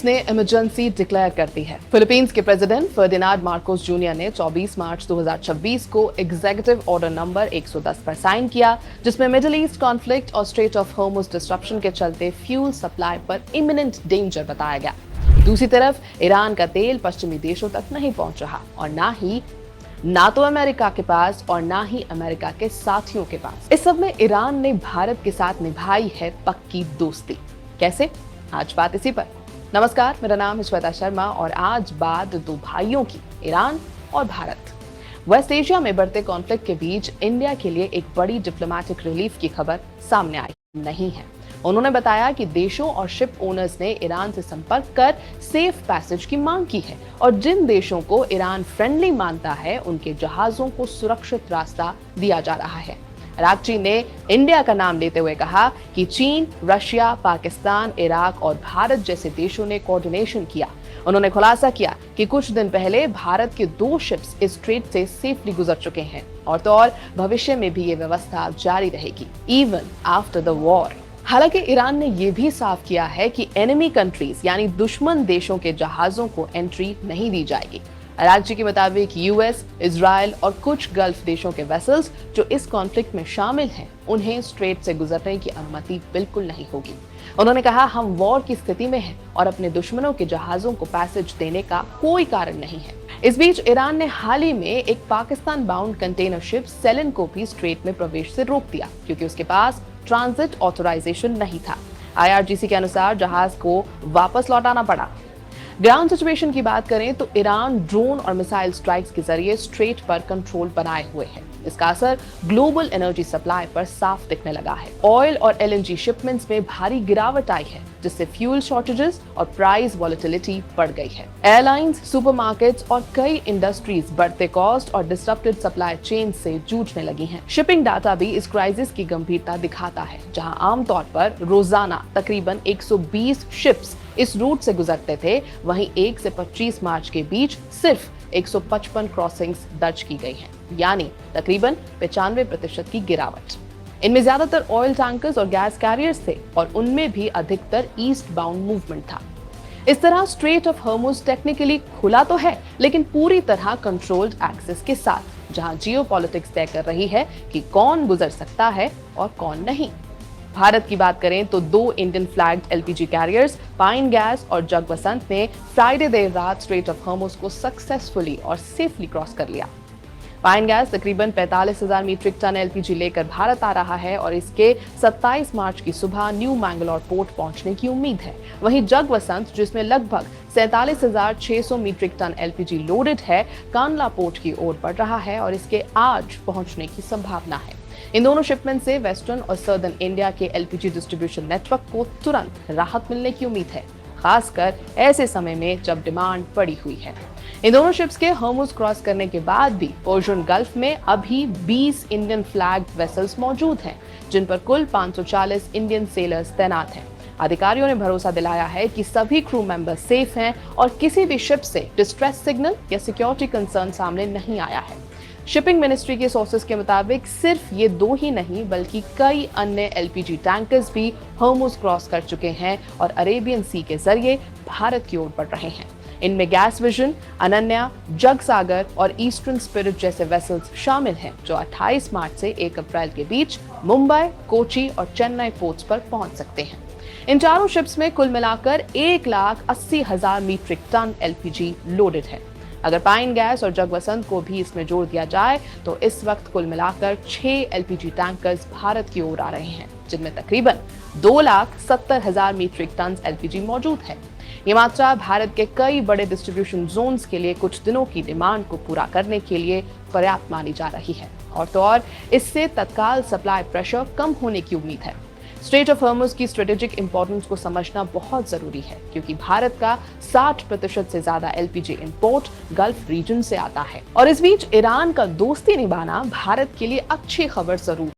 ने emergency declare कर दी है। फिलीपींस के प्रेसिडेंट फर्डिनांड मार्कोस जूनियर ने 24 मार्च 2026 को एग्जीक्यूटिव ऑर्डर नंबर 110 पर साइन किया, जिसमें मिडिल ईस्ट कॉन्फ्लिक्ट और स्ट्रेट ऑफ हॉर्मुज डिस्ट्रप्शन के चलते फ्यूल सप्लाई पर इमिनेंट डेंजर बताया गया। दूसरी तरफ ईरान का तेल पश्चिमी देशों तक नहीं पहुंच रहा और ना तो अमेरिका के पास और ना ही अमेरिका के साथियों के पास। इस सब में ईरान ने भारत के साथ निभाई है पक्की दोस्ती। कैसे? आज बात इसी पर। नमस्कार, मेरा नाम है श्वेता शर्मा और आज बात दो भाइयों की, ईरान और भारत। वेस्ट एशिया में बढ़ते कॉन्फ्लिक्ट के बीच इंडिया के लिए एक बड़ी डिप्लोमेटिक रिलीफ की खबर सामने आई नहीं है। उन्होंने बताया कि देशों और शिप ओनर्स ने ईरान से संपर्क कर सेफ पैसेज की मांग की है और जिन देशों को ईरान फ्रेंडली मानता है उनके जहाजों को सुरक्षित रास्ता दिया जा रहा है। अरागची ने इंडिया का नाम लेते हुए कहा कि चीन, रशिया, पाकिस्तान, इराक और भारत जैसे देशों ने कोऑर्डिनेशन किया। उन्होंने खुलासा किया कि कुछ दिन पहले भारत के 2 शिप्स इस स्ट्रेट से सेफली गुजर चुके हैं और तो और भविष्य में भी ये व्यवस्था जारी रहेगी, इवन आफ्टर द वॉर। हालांकि ईरान ने यह भी साफ किया है कि एनिमी कंट्रीज यानी दुश्मन देशों के जहाजों को एंट्री नहीं दी जाएगी। अरागची के मुताबिक यूएस, इजराइल और कुछ गल्फ देशों के वेसल्स जो इस कॉन्फ्लिक्ट में शामिल हैं, उन्हें स्ट्रेट से गुजरने की अनुमति बिल्कुल नहीं होगी। उन्होंने कहा, हम वॉर की स्थिति में हैं और अपने दुश्मनों के जहाजों को पैसेज देने का कोई कारण नहीं है। इस बीच ईरान ने हाल ही में एक पाकिस्तान बाउंड कंटेनर शिप सेलिन को भी स्ट्रेट में प्रवेश से रोक दिया क्योंकि उसके पास ट्रांजिट ऑथराइजेशन नहीं था। आईआरजीसी के अनुसार जहाज को वापस लौटाना पड़ा। ग्राउंड सिचुएशन की बात करें तो ईरान ड्रोन और मिसाइल स्ट्राइक्स के जरिए स्ट्रेट पर कंट्रोल बनाए हुए है। इसका असर ग्लोबल एनर्जी सप्लाई पर साफ दिखने लगा है। ऑयल और एलएनजी शिपमेंट्स में भारी गिरावट आई है, जिससे फ्यूल शॉर्टेजेस और प्राइस वॉलेटिलिटी बढ़ गई है। एयरलाइंस, सुपरमार्केट्स और कई इंडस्ट्रीज बढ़ते कॉस्ट और डिसरप्टेड सप्लाई चेन से जूझने लगी हैं। शिपिंग डाटा भी इस क्राइसिस की गंभीरता दिखाता है, जहां आमतौर पर रोजाना तकरीबन 120 शिप्स इस रूट से गुजरते थे, वहीं 1 से 25 मार्च के बीच सिर्फ 155 क्रॉसिंग्स दर्ज की गई हैं, यानी तकरीबन 95% की गिरावट। इनमें ज्यादातर ऑयल टैंकर्स और गैस कैरियर्स थे और उनमें भी अधिकतर ईस्ट बाउंड मूवमेंट था। इस तरह स्ट्रेट ऑफ हॉर्मुज टेक्निकली खुला तो है, लेकिन पूरी तरह कंट्रोल्ड एक्सेस के साथ, जहां जियोपॉलिटिक्स तय कर रही है कि कौन गुजर सकता है और कौन नहीं। भारत की बात करें तो 2 Indian flagged LPG carriers pine gas और जगवसंत ने फ्राइडे देर रात स्ट्रेट ऑफ हॉर्मुज को सक्सेसफुली और सेफली क्रॉस कर लिया। पाइन गैस तकरीबन 45,000 मीट्रिक टन एलपीजी लेकर भारत आ रहा है और इसके 27 मार्च की सुबह न्यू मैंगलोर पोर्ट पहुंचने की उम्मीद है। वहीं जगवसंत, जिसमें लगभग 47,600 मीट्रिक टन एलपीजी लोडेड है, कांडला पोर्ट की ओर बढ़ रहा है और इसके आज पहुंचने की संभावना है। इन दोनों शिपमेंट से वेस्टर्न और सर्दर्न इंडिया के एलपीजी डिस्ट्रीब्यूशन नेटवर्क को तुरंत राहत मिलने की उम्मीद है, खासकर ऐसे समय में जब डिमांड बढ़ी हुई है। इन दोनों शिप्स के हॉर्मुज क्रॉस करने के बाद भी पर्शियन गल्फ में अभी 20 इंडियन फ्लैग्ड वेसल्स मौजूद हैं, जिन पर कुल 540 इंडियन सेलर्स तैनात हैं। अधिकारियों ने भरोसा दिलाया है कि सभी क्रू मेंबर सेफ हैं और किसी भी शिप से डिस्ट्रेस सिग्नल या सिक्योरिटी कंसर्न सामने नहीं आया है। शिपिंग मिनिस्ट्री के सोर्सेज के मुताबिक सिर्फ ये 2 ही नहीं बल्कि कई अन्य एलपीजी टैंकर्स भी हॉर्मुज क्रॉस कर चुके हैं और अरेबियन सी के जरिए भारत की ओर बढ़ रहे हैं। इनमें गैस विजन, अनन्या, जगसागर और ईस्टर्न स्पिरिट जैसे वेसल्स शामिल हैं, जो 28 मार्च से 1 अप्रैल के बीच मुंबई, कोची और चेन्नई पोर्ट्स पर पहुंच सकते हैं। इन चारों शिप्स में कुल मिलाकर 1,80,000 मीट्रिक टन एलपीजी लोडेड है। अगर पाइन गैस और जगवसंत को भी इसमें जोड़ दिया जाए तो इस वक्त कुल मिलाकर 6 एलपीजी टैंकर्स भारत की ओर आ रहे हैं, जिनमें तकरीबन 2,70,000 मीट्रिक टन एलपीजी मौजूद है। ये मात्रा भारत के कई बड़े डिस्ट्रीब्यूशन जोन्स के लिए कुछ दिनों की डिमांड को पूरा करने के लिए पर्याप्त मानी जा रही है और तो और इससे तत्काल सप्लाई प्रेशर कम होने की उम्मीद है। स्ट्रेट ऑफ हॉर्मुज की स्ट्रेटेजिक इंपॉर्टेंस को समझना बहुत जरूरी है क्योंकि भारत का 60% से ज्यादा एलपीजी इंपोर्ट गल्फ रीजन से आता है और इस बीच ईरान का दोस्ती निभाना भारत के लिए अच्छी खबर जरूर